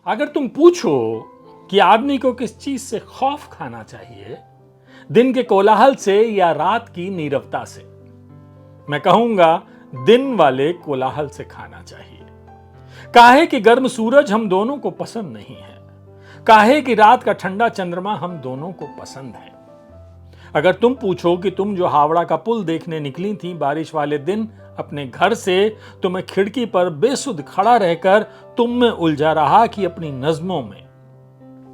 अगर तुम पूछो कि आदमी को किस चीज से खौफ खाना चाहिए, दिन के कोलाहल से या रात की नीरवता से, मैं कहूंगा दिन वाले कोलाहल से खाना चाहिए। काहे कि गर्म सूरज हम दोनों को पसंद नहीं है, काहे कि रात का ठंडा चंद्रमा हम दोनों को पसंद है। अगर तुम पूछो कि तुम जो हावड़ा का पुल देखने निकली थी बारिश वाले दिन अपने घर से, तो मैं खिड़की पर बेसुध खड़ा रहकर तुम में उलझा रहा कि अपनी नज्मों में,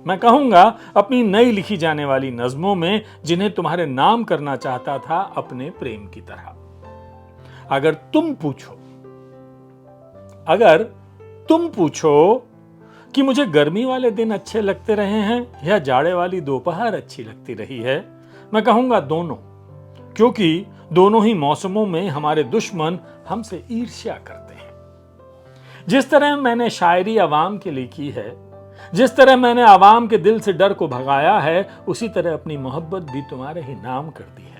मैं कहूंगा अपनी नई लिखी जाने वाली नज्मों में, जिन्हें तुम्हारे नाम करना चाहता था अपने प्रेम की तरह। अगर तुम पूछो कि मुझे गर्मी वाले दिन अच्छे लगते रहे हैं या जाड़े वाली दोपहर अच्छी लगती रही है, मैं कहूंगा दोनों, क्योंकि दोनों ही मौसमों में हमारे दुश्मन हमसे ईर्ष्या करते हैं। जिस तरह मैंने शायरी अवाम के लिए की है, जिस तरह मैंने अवाम के दिल से डर को भगाया है, उसी तरह अपनी मोहब्बत भी तुम्हारे ही नाम कर दी है।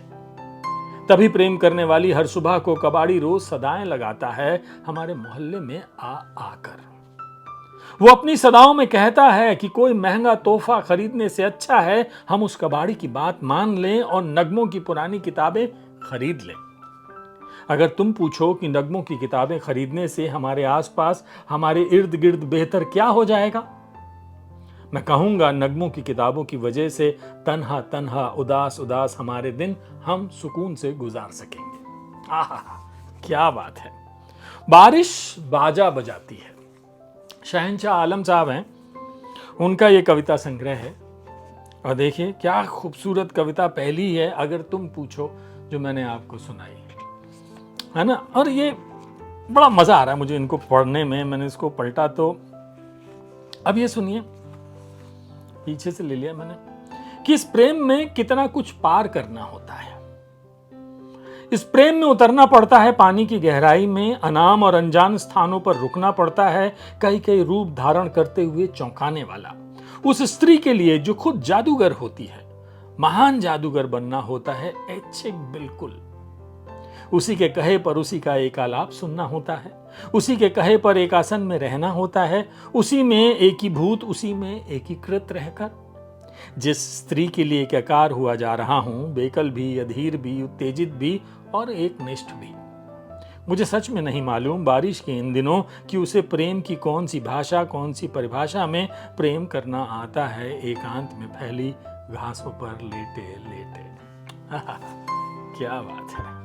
तभी प्रेम करने वाली हर सुबह को कबाड़ी रोज सदाएं लगाता है हमारे मोहल्ले में आकर। वो अपनी सदाओं में कहता है कि कोई महंगा तोहफा खरीदने से अच्छा है हम उस कबाड़ी की बात मान लें और नगमों की पुरानी किताबें खरीद लें। अगर तुम पूछो कि नगमों की किताबें खरीदने से हमारे आसपास, हमारे इर्द गिर्द बेहतर क्या हो जाएगा, मैं कहूंगा नगमों की किताबों की वजह से तन्हा तन्हा उदास उदास हमारे दिन हम सुकून से गुजार सकेंगे। आहा, क्या बात है। बारिश बाजा बजाती है, शहंशाह आलम साहब हैं, उनका ये कविता संग्रह है। और देखिए क्या खूबसूरत कविता पहली है अगर तुम पूछो, जो मैंने आपको सुनाई है ना। और ये बड़ा मजा आ रहा है मुझे इनको पढ़ने में। मैंने इसको पलटा तो अब ये सुनिए, पीछे से ले लिया मैंने, कि इस प्रेम में कितना कुछ पार करना होता है। इस प्रेम में उतरना पड़ता है पानी की गहराई में, अनाम और अनजान स्थानों पर रुकना पड़ता है, कई कई रूप धारण करते हुए चौंकाने वाला उस स्त्री के लिए जो खुद जादूगर होती है। महान जादूगर बनना होता है ऐच्छिक, बिल्कुल उसी के कहे पर उसी का एक आलाप सुनना होता है, उसी के कहे पर एक आसन में रहना होता है, उसी में एकीभूत, उसी में एकीकृत रहकर। जिस स्त्री के लिए एकाकार हुआ जा रहा हूं, बेकल भी, अधीर भी, उत्तेजित भी और एक निष्ठ भी। मुझे सच में नहीं मालूम बारिश के इन दिनों कि उसे प्रेम की कौन सी भाषा, कौन सी परिभाषा में प्रेम करना आता है एकांत में फैली घासों पर लेटे लेटे। क्या बात है।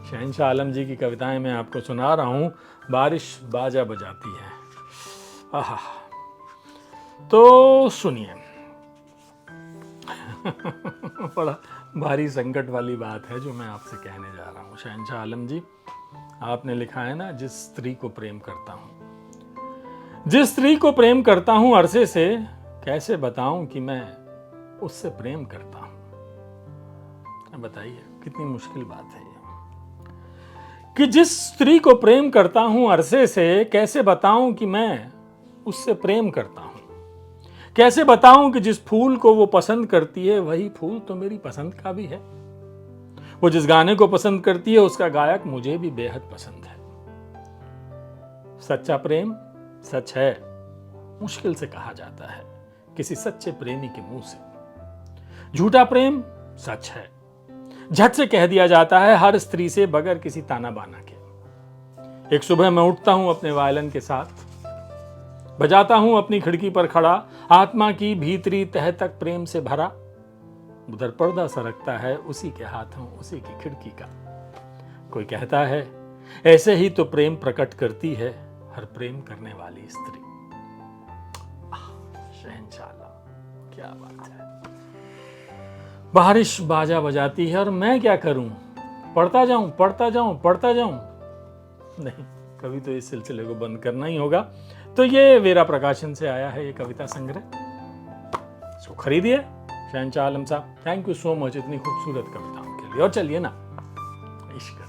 शहंशाह आलम जी की कविताएं मैं आपको सुना रहा हूं, बारिश बाजा बजाती है। आहा, तो सुनिए। बड़ा भारी संकट वाली बात है जो मैं आपसे कहने जा रहा हूं। शहंशाह आलम जी, आपने लिखा है ना, जिस स्त्री को प्रेम करता हूं, जिस स्त्री को प्रेम करता हूं अरसे से, कैसे बताऊं कि मैं उससे प्रेम करता हूं। बताइए कितनी मुश्किल बात है ये, कि जिस स्त्री को प्रेम करता हूं अरसे से, कैसे बताऊं कि मैं उससे प्रेम करता हूं। कैसे बताऊं कि जिस फूल को वो पसंद करती है वही फूल तो मेरी पसंद का भी है। वो जिस गाने को पसंद करती है उसका गायक मुझे भी बेहद पसंद है। सच्चा प्रेम सच है, मुश्किल से कहा जाता है किसी सच्चे प्रेमी के मुंह से। झूठा प्रेम सच है, झट से कह दिया जाता है हर स्त्री से बगैर किसी ताना बाना के। एक सुबह मैं उठता हूं अपने वायलिन के साथ, बजाता हूं अपनी खिड़की पर खड़ा, आत्मा की भीतरी तह तक प्रेम से भरा। उधर पर्दा सरकता है उसी के हाथों, उसी की खिड़की का। कोई कहता है ऐसे ही तो प्रेम प्रकट करती है हर प्रेम करने वाली स्त्री। शहंशाह, क्या बात है। बारिश बाजा बजाती है और मैं क्या करूं, पढ़ता जाऊं पढ़ता जाऊं पढ़ता जाऊं। नहीं, कभी तो इस सिलसिले को बंद करना ही होगा। तो ये वेरा प्रकाशन से आया है ये कविता संग्रह, इसको खरीदिए शहंशाह आलम साहब। थैंक यू सो मच इतनी खूबसूरत कविताओं के लिए। और चलिए ना, इश्क